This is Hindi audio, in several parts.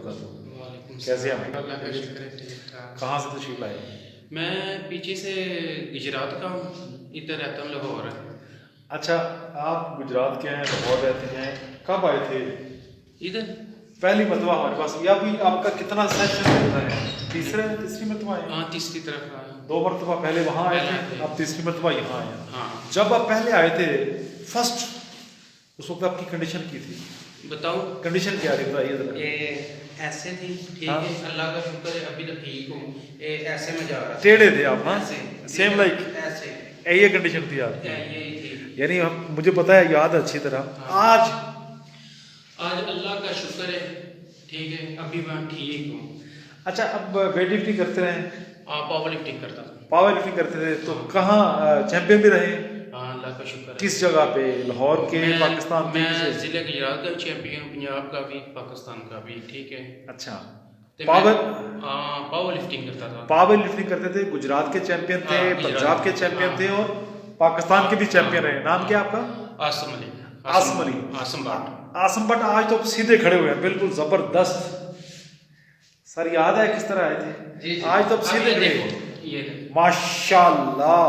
वबरकातुहू। कैसे हैं अल्लाह का भाई? शुक्र है, ठीक ठाक। कहाँ से तशरीफ लाए? मैं पीछे से गुजरात का हूँ, इधर रहता हूँ लाहौर। अच्छा, आप गुजरात के हैं, लाहौर रहते हैं, कब आए थे? इधर पहली मरतबा हमारे पास, या भी आपका कितना सेशन होता है? तीसरी मरतबा आए? हाँ, तीसरी तरफ आया। 2 मरतबा पहले वहाँ आए पहले आए थे, थे। अब तीसरी मरतबा यहाँ आए हैं। हाँ, जब आप पहले आए थे फर्स्ट, उस वक्त आपकी कंडीशन की थी? बताओ। कंडीशन क्या थी बताइए जरा। ये ऐसे थी, ठीक हाँ। है, अल्लाह का शुक्र है अभी तो ठीक हूँ। ये ऐसे में जा रहा था। टेढ़े थे आप? हाँ, ऐसे सेम लाइक ऐसे ये कंडीशन थी आपकी? ये थी। यानी हम, मुझे पता है, याद है अच्छी तरह। हाँ। आज अल्लाह का शुक्र है, ठीक है, अभी मैं ठीक हूँ। अच्छा, अब वेट लिफ्टिंग करते रहे? हाँ, पावर लिफ्टिंग करता था। पावर लिफ्टिंग करते थे तो कहाँ चैंपियन भी रहे? हाँ, अल्लाह का शुक्र है। किस जगह पे? लाहौर के, पाकिस्तान के? मैं जिले गुजरात का चैंपियन, पंजाब का भी, पाकिस्तान का भी, ठीक है। अच्छा, तो पावर हाँ, पावर लिफ्टिंग करता था। पावर लिफ्टिंग करते थे। गुजरात के चैंपियन थे, हाँ, गुजरात पंजाब के चैंपियन हाँ। थे और पाकिस्तान के भी चैंपियन रहे। नाम क्या आपका? आसम अली। आसम अली। आसम भट्ट। आसम भट्ट आज तो सीधे खड़े हुए हैं, बिल्कुल जबरदस्त। सर याद है किस तरह आए थे? आज तो सीधे खड़े। ये देखो, माशाल्लाह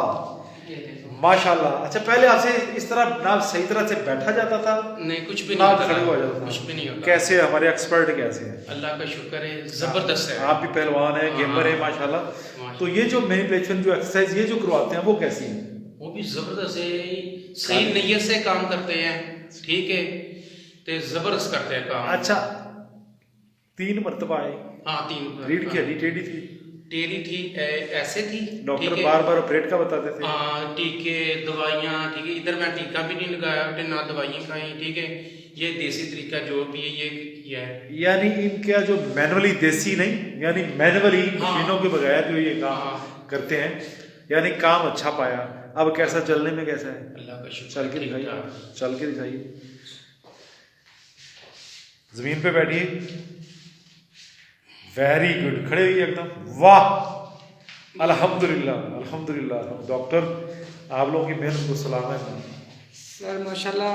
ये देखो। माशाल्लाह। अच्छा, पहले आपसे इस तरह ना सही तरह से बैठा जाता था, नहीं, कुछ भी ना नहीं खड़े हुआ होता, जाता था? कुछ भी नहीं होता। कैसे हमारे एक्सपर्ट कैसे हैं? अल्लाह का शुक्र है, जबरदस्त है। आप भी पहलवान है, गेमर है माशाल्लाह। तो ये जो मैनिपुलेशन, जो एक्सरसाइज ये जो करवाते हैं, वो कैसी है? वो भी जबरदस्त है, सही नीयत से काम करते हैं, ठीक है, तो जबरदस्त करते हैं काम। अच्छा, 3 मरतबा आए? हाँ, 3 रीढ़ की हड्डी टेढ़ी थी? टेढ़ी थी, ऐसे थी। डॉक्टर ठीक है। बार बार ऑपरेट का बताते थे? हाँ, टीके दवाइयाँ, ठीक है, इधर मैं टीका भी नहीं लगाया बेटे, ना दवाइयाँ खाई, ठीक है। ये देसी तरीका जो भी है ये किया है। यानी इनका जो मैनुअली, देसी नहीं, यानी मैनुअली हाँ। मशीनों के बगैर जो ये काम हाँ। करते हैं, यानी काम अच्छा पाया। अब कैसा चलने में कैसा है? अल्लाह का शुक्र। चल के ठीक दिखाइए, ठाक। चल के दिखाइए। जमीन पे बैठिए। वेरी गुड, खड़े हुई एकदम। वाह, अल्हम्दुलिल्लाह अल्हम्दुलिल्लाह। डॉक्टर, आप लोगों की मेहनत को सलाम है। सर माशाल्लाह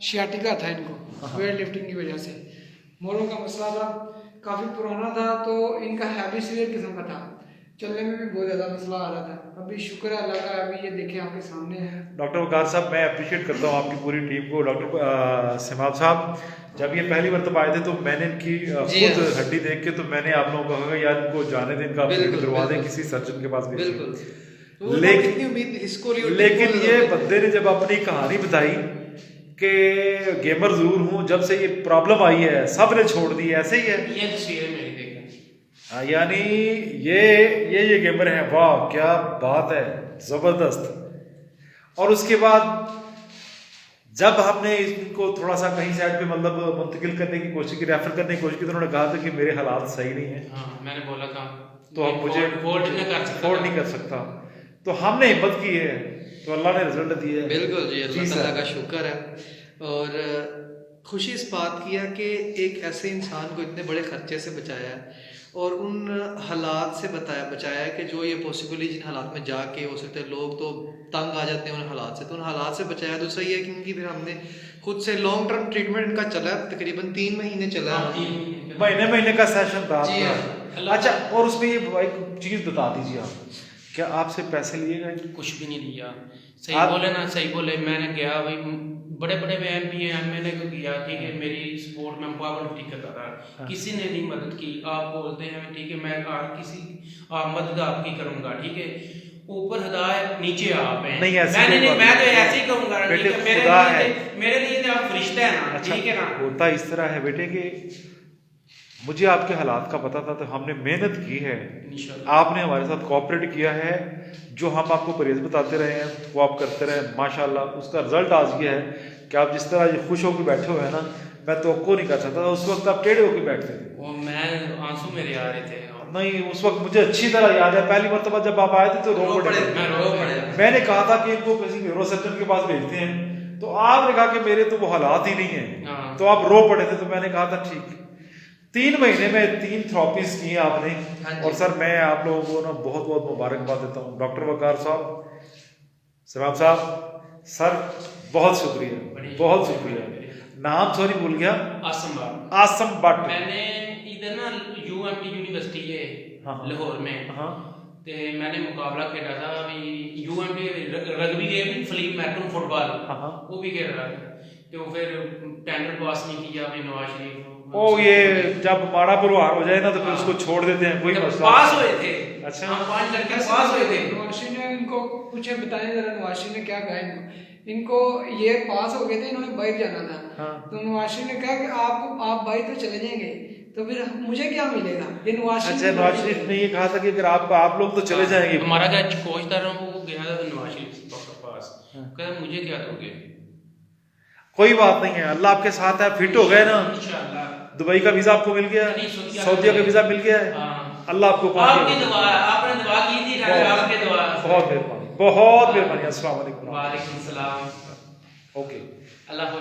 शियाटिका था इनको वेट लिफ्टिंग की वजह से। मोरों का मसला था, काफ़ी पुराना था, तो इनका हैवी सीवियर किस्म का था, चलने में भी बहुत ज़्यादा मसला आ रहा था। अभी शुक्र है अल्लाह का, अभी ये देखें आपके सामने है। डॉक्टर वकार साहब, मैं अप्रिशिएट करता हूँ आपकी पूरी टीम को। डॉक्टर सिमाब साहब, जब ये पहली मरतबा आए थे तो मैंने इनकी खुद हड्डी देख के तो मैंने आप लोगों को कहा यार इनको जाने दें, इनका ऑपरेट करवा दें, किसी सर्जन के पास भेजें। लेकिन ये बंदे ने जब अपनी कहानी बताई कि गेमर जरूर हूँ, जब से ये प्रॉब्लम आई है सब ने छोड़ दी, ऐसे ही है? ये तस्वीरें मेरी देखा। हाँ, यानी ये गेमर है। वाह, क्या बात है, जबरदस्त। और उसके बाद जब हमने इनको थोड़ा सा कहीं साइड पे मतलब मुंतकिल करने की कोशिश की, रेफर करने की कोशिश की, तो उन्होंने कहा था कि मेरे हालात सही नहीं है। हाँ, मैंने बोला था तो अब मुझे अफोर्ड नहीं कर सकता। तो हमने हिम्मत की है, तो अल्लाह ने रिजल्ट दिया है। बिल्कुल जी, अल्लाह सर। ताला का शुक्र है। और खुशी इस बात की है कि एक ऐसे इंसान को इतने बड़े खर्चे से बचाया है और उन हालात से बचाया है कि जो ये पॉसिबली जिन हालात में जाके हो सकते हैं, लोग तो तंग आ जाते हैं उन हालात से, तो उन हालात से बचाया। तो सही है क्योंकि फिर हमने खुद से लॉन्ग टर्म ट्रीटमेंट इनका चला, तकरीबन 3 महीने चला। महीने का सेशन था जी आपका। हाँ। अच्छा, और उसमें ये एक चीज बता दीजिए आप, क्या आपसे पैसे लिए गए? कुछ भी नहीं लिया। सही बोले ना, सही बोले। मैंने गया भाई, बड़े बड़े बयान भी हैं, मैंने को किया, ठीक है, मेरी सपोर्ट में पावर लिफ्टिंग करता था, किसी ने नहीं मदद की। आप बोलते हैं, ठीक है, मैं मदद आपकी करूंगा, ठीक है, ऊपर हिदायत, नीचे आप हैं। नहीं, ऐसी मैं तो ऐसे ही कहूंगा, बेटे, ठीक है, खुदा है। मेरे लिए तो आप फरिश्ता है ना, अच्छा, ठीक है ना। होता इस तरह है बेटे कि मुझे आपके हालात का पता था, तो हमने मेहनत की है, आपने हमारे साथ कोऑपरेट किया है। जो हम आपको परहेज बताते रहे हैं वो आप करते रहे, माशाल्लाह उसका रिजल्ट आज ये है कि आप जिस तरह ये खुश होकर बैठे हुए हैं ना, मैं तो नहीं कर सकता था। उस वक्त आप टेढ़े होकर बैठते थे। वो मैं आंसू मेरे आ रहे थे। नहीं, उस वक्त मुझे अच्छी तरह याद है, पहली मरतबा जब आप आए थे तो रो पड़े। मैं रो पड़े। मैंने कहा था कि इनको किसी न्यूरो सर्जन के पास भेजते हैं, तो आपने कहा कि मेरे तो वो हालात ही नहीं है, तो आप रो पड़े थे। तो मैंने कहा था ठीक। 3 महीने में 3 थेरेपीज की आपने। और सर, मैं आप लोगों को ना बहुत बहुत मुबारकबाद देता हूँ। डॉक्टर वकार साहब, सबाब साहब, सर बहुत शुक्रिया, बहुत शुक्रिया। नाम सॉरी भूल गया। आसम भट्ट। आसम भट्ट। मैंने इधर ना UMT यूनिवर्सिटी है हाँ। लाहौर में, हाँ ते मैंने मुकाबला खेला था अभी UMT rugby game flea marathon football, हाँ। वो भी खेल रहा था, तो फिर टेंडर पास नहीं किया अभी नवाज शरीफ। ओ ये जब माड़ा पुरवार हो जाए ना तो फिर उसको छोड़ देते हैं, कोई मसला पास हुए थे। अच्छा। हम 5 लड़के पास हुए थे। नवाशी ने इनको कुछ बताएं जरा, नवाशी ने क्या कहा इनको ये पास हो गए थे, इन्होंने बाहर जाना था। हाँ। तो नवाशी ने कहा कि आप बाहर तो चले जाएंगे तो फिर मुझे क्या मिलेगा, ये नवाशी अच्छा नवाज शरीफ ने ये कहा था कि अगर आप लोग तो चले जाएंगे। हमारा क्या कोच था वो गया था नवाज शरीफ के पास, कहता मुझे क्या दोगे। कोई बात नहीं है, अल्लाह आपके साथ है, फिट हो गए ना, इंशाल्लाह। दुबई का वीजा आपको मिल गया है, सऊदीया का वीजा मिल गया है, हाँ। अल्लाह आपको आपकी दुआ, आपने दुआ की थी, आपके दुआ। बहुत मेहरबानी, बहुत मेहरबानी। अस्सलाम वालेकुम। वालेकुम सलाम। ओके। अल्लाह